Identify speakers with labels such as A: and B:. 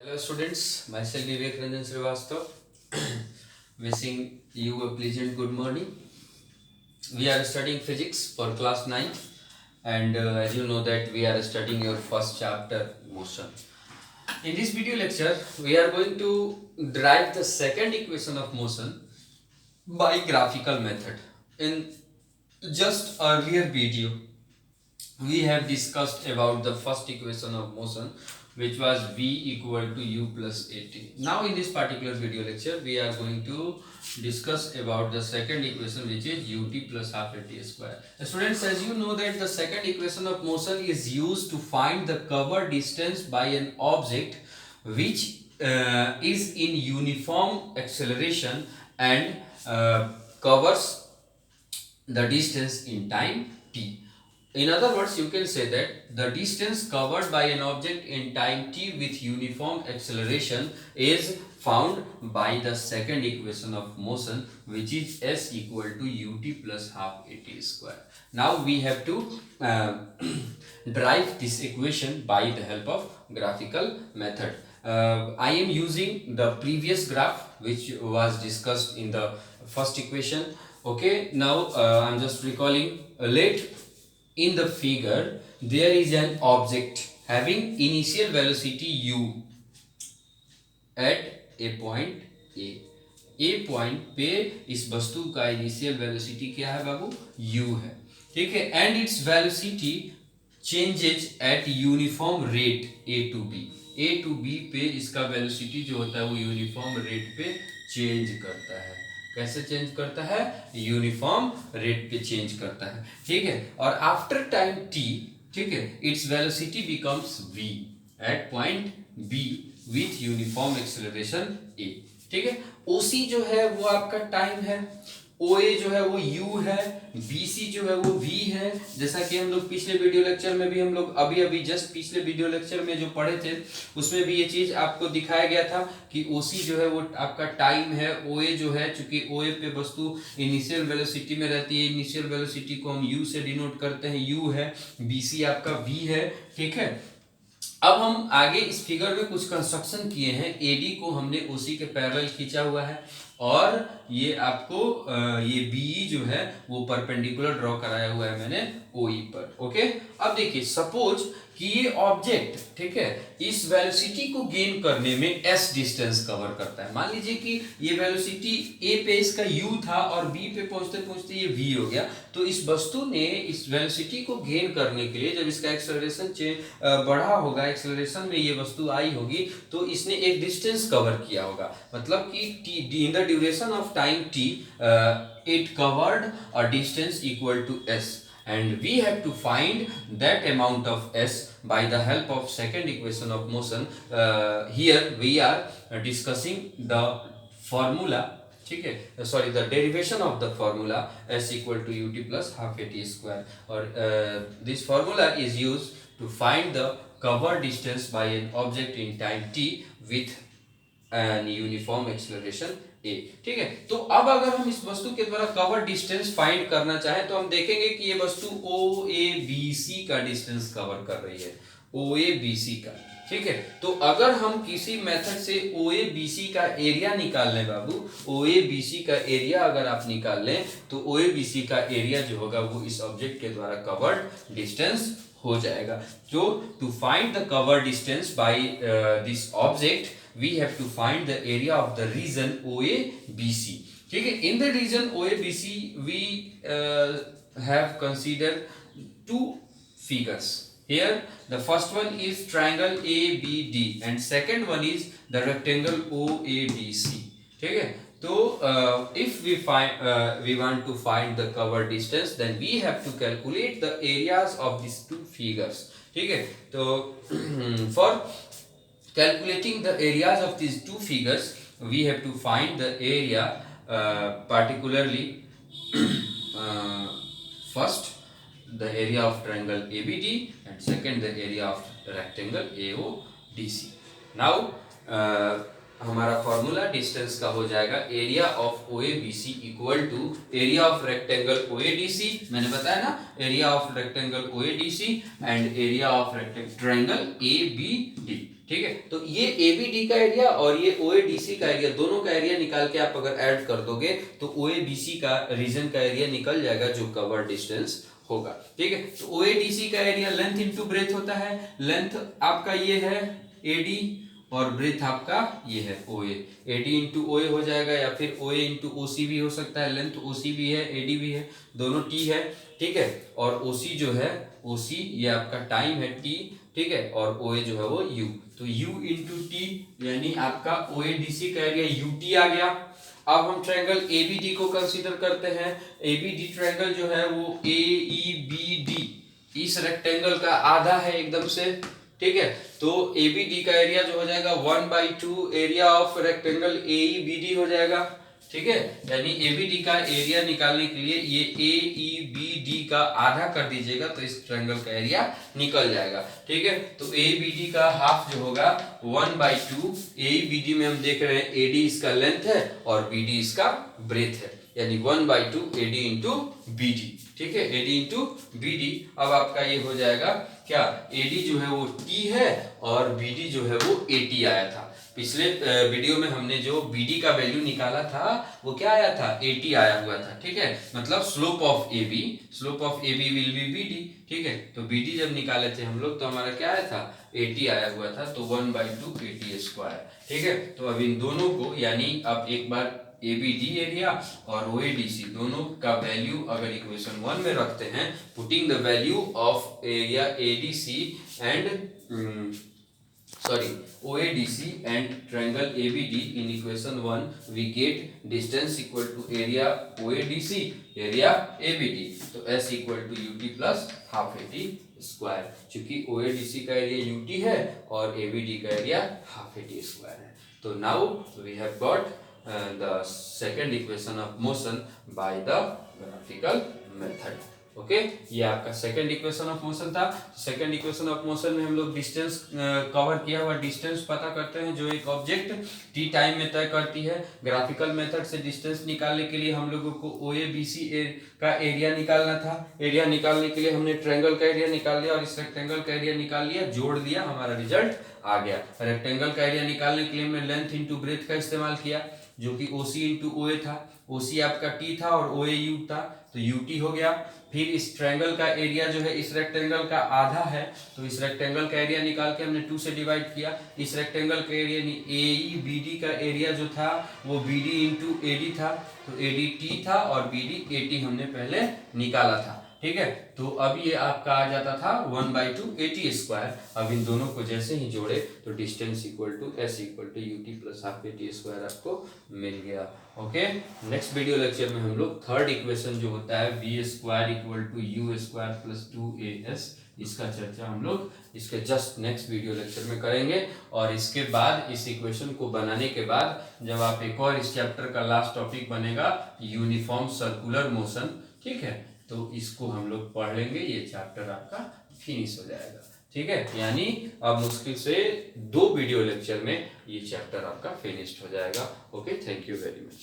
A: Hello students, myself Vivek Ranjan Srivastav. Wishing you a pleasant good morning. We are studying physics for class 9 and as you know that we are studying your first chapter motion. In this video lecture, we are going to derive the second equation of motion by graphical method. In just earlier video, we have discussed about the first equation of motion which was v equal to u plus at. Now in this particular video lecture we are going to discuss about the second equation which is ut plus half at square. Students, as you know that the second equation of motion is used to find the cover distance by an object which is in uniform acceleration and covers the distance in time t. In other words, you can say that the distance covered by an object in time t with uniform acceleration is found by the second equation of motion which is s equal to ut plus half at square. Now we have to derive this equation by the help of graphical method. I am using the previous graph which was discussed in the first equation. Okay, now I am just recalling. Let in the figure there is an object having initial velocity u at a point a point पे इस वस्तु का initial velocity क्या है बाबू u है, ठीक है, and its velocity changes eight uniform rate a to b पे इसका वेलोसिटी जो होता है वो यूनिफॉर्म रेट पे चेंज करता है. कैसे चेंज करता है? यूनिफॉर्म रेट पे चेंज करता है, ठीक है. और आफ्टर टाइम t, ठीक है, its velocity becomes v at point b with uniform acceleration a, ठीक है. OC जो है वो आपका टाइम है, OA जो है वो u है, BC जो है वो v है. जैसा कि हम लोग पिछले वीडियो लेक्चर में भी हम लोग अभी जस्ट पिछले वीडियो लेक्चर में जो पढ़े थे उसमें भी ये चीज आपको दिखाया गया था कि OC जो है वो आपका टाइम है, OA जो है चूंकि OA पे वस्तु इनिशियल वेलोसिटी में रहती है, इनिशियल वेलोसिटी को हम u से डिनोट करते हैं, u है, BC आपका v है, ठीक है. अब हम आगे इस फिगर में कुछ कंस्ट्रक्शन किए हैं. AD को हमने OC के पैरेलल खींचा हुआ है और ये आपको ये BE जो है वो परपेंडिकुलर ड्रॉ कराया हुआ है मैंने OE पर. ओके, अब देखिए सपोज कि ये ऑब्जेक्ट, ठीक है, इस वेलोसिटी को गेन करने में s डिस्टेंस कवर करता है. मान लीजिए कि ये वेलोसिटी a पे इसका u था और b पे पहुंचते पहुंचते ये v हो गया. तो इस वस्तु ने इस वेलोसिटी को गेन करने के लिए जब इसका एक्सेलरेशन बढ़ा होगा, एक्सेलरेशन में ये वस्तु आई होगी तो इसने एक डिस्टेंस कवर किया होगा. मतलब कि t in the duration of time t it covered a distance equal to s and we have to find that amount of s by the help of second equation of motion. Here we are discussing the formula, ठीक है, sorry the derivation of the formula s equal to ut plus half at square. और this formula is used to find the cover distance by an object in time t with an uniform acceleration a, ठीक है. तो अब अगर हम इस वस्तु के द्वारा कवर डिस्टेंस फाइंड करना चाहें तो हम देखेंगे कि ये वस्तु OABC का डिस्टेंस कवर कर रही है, OABC का, ठीक है. तो अगर हम किसी मेथड से OABC का एरिया निकाल लें बाबू, OABC का एरिया अगर आप निकाल लें तो OABC का एरिया जो होगा वो इस ऑब्जेक्ट के द्वारा कवर्ड डिस्टेंस हो जाएगा. तो to find the cover distance by this object we have to find the area of the region OABC, ठीक है. in the region OABC we have considered two figures. Here the first one is triangle ABD and second one is the rectangle OADC, ठीक है. तो if we want to find the cover distance then we have to calculate the areas of these two figures, ठीक है. तो for calculating the areas of these two figures we have to find the area, particularly first the area of triangle ABD and second the area of rectangle AODC. now हमारा formula distance का हो जाएगा area of OABC equal to area of rectangle OADC. मैंने बताया ना, area of rectangle OADC and area of triangle ABD, ठीक है। तो ये एबीडी का एरिया और ये ओएडीसी का एरिया, दोनों का एरिया निकाल के आप अगर ऐड कर दोगे तो ओएबीसी का रीजन का एरिया निकल जाएगा जो कवर डिस्टेंस होगा। ठीक है। तो ओएडीसी का एरिया लेंथ इंटू ब्रेथ होता है। लेंथ आपका ये है एडी और ब्रेथ आपका ये है ओए। एडी इंटू ओए हो जाएगा या फिर ओए इंटू ओसी भी हो सकता है। लेंथ ओसी भी है, एडी भी है, दोनों टी है। ठीक है। और ओसी जो है, ओसी ये आपका टाइम है टी। ठीक है। और ओए जो है वो यू। तो यू इंटू टी यानी आपका ओएडीसी का एरिया यूटी आ गया। अब हम ट्रायंगल एबीडी को कंसीडर करते हैं। एबीडी ट्रायंगल जो है वो एईबीडी इस रेक्टेंगल का आधा है एकदम से। ठीक है। तो एबीडी का एरिया जो हो जाएगा 1/2 एरिया ऑफ रेक्टेंगल एईबीडी हो जाएगा। ठीक है। यानी एबीडी का एरिया निकालने के लिए ये एईबीडी का आधा कर दीजिएगा तो इस ट्रायंगल का एरिया निकल जाएगा। ठीक है। तो एबीडी का हाफ जो होगा 1/2। एईबीडी में हम देख रहे हैं एडी इसका लेंथ है और बीडी इसका ब्रेथ है, यानी 1/2 एडी इंटू बीडी। ठीक है। AD into BD. अब आपका ये हो जाएगा क्या, एडी जो है वो टी है और बीडी जो है वो एटी आया था। पिछले वीडियो में हमने जो बीडी का वैल्यू निकाला था वो क्या आया था, 80 आया हुआ था। ठीक है। मतलब slope of AB, slope of AB will be BD. ठीक है। तो बीडी जब निकाले थे हम लोग तो हमारा क्या आया था, 80 आया हुआ था। तो 1/2 80 स्क्वायर। ठीक है। तो अब इन दोनों को, यानी अब एक बार एबीडी एरिया और ओएडीसी दोनों का वैल्यू अगर इक्वेशन 1 में रखते हैं, putting the value of area ADC and OADC and triangle ABD in equation 1 we get distance equal to area OADC area ABD। तो S equal to UT plus half AT square। चूंकि OADC का area UT है और ABD का area half AT square है। तो now we have got the second equation of motion by the graphical method। Okay ये आपका सेकंड इक्वेशन ऑफ मोशन था। सेकंड इक्वेशन ऑफ मोशन में हम लोग डिस्टेंस कवर किया हुआ डिस्टेंस पता करते हैं जो एक ऑब्जेक्ट टी टाइम में तय करती है। ग्राफिकल मेथड से डिस्टेंस निकालने के लिए हम लोगों को ओएबीसी का एरिया निकालना था। एरिया निकालने के लिए हमने ट्रायंगल का एरिया निकाल लिया और इस रेक्टेंगल का एरिया निकाल लिया, जोड़ दिया, हमारा रिजल्ट आ गया। रेक्टेंगल का एरिया निकालने के लिए हमने लेंथ इंटू ब्रेथ का इस्तेमाल किया जो कि ओसी इंटू ओए था। ओसी आपका टी था और ओए यू था तो यूटी हो गया। फिर इस ट्रायंगल का एरिया जो है इस रेक्टेंगल का आधा है तो इस रेक्टेंगल का एरिया निकाल के हमने 2 से डिवाइड किया। इस रेक्टेंगल का एरिया एईबीडी का एरिया जो था वो बीडी इंटू एडी था तो एडी टी था और बीडी एटी हमने पहले निकाला था। ठीक है। तो अब ये आपका आ जाता था 1/2 80 स्क्वायर। अब इन दोनों को जैसे ही जोड़े तो distance equal to S equal to UT plus half 80 square आपको मिल गया। ओके। नेक्स्ट वीडियो लेक्चर में हम लोग थर्ड इक्वेशन जो होता है B square equal to U square plus 2as, इसका चर्चा हम लोग इसके जस्ट नेक्स्ट वीडियो लेक्चर में करेंगे। और इसके बाद इस इक्वेशन को बनाने के बाद जब आप एक और इस चैप्टर का लास्ट टॉपिक बनेगा यूनिफॉर्म सर्कुलर मोशन, ठीक है, तो इसको हम लोग पढ़ लेंगे। ये चैप्टर आपका फिनिश हो जाएगा। ठीक है। यानी अब मुश्किल से 2 वीडियो लेक्चर में ये चैप्टर आपका फिनिश्ड हो जाएगा। Okay, thank you very much.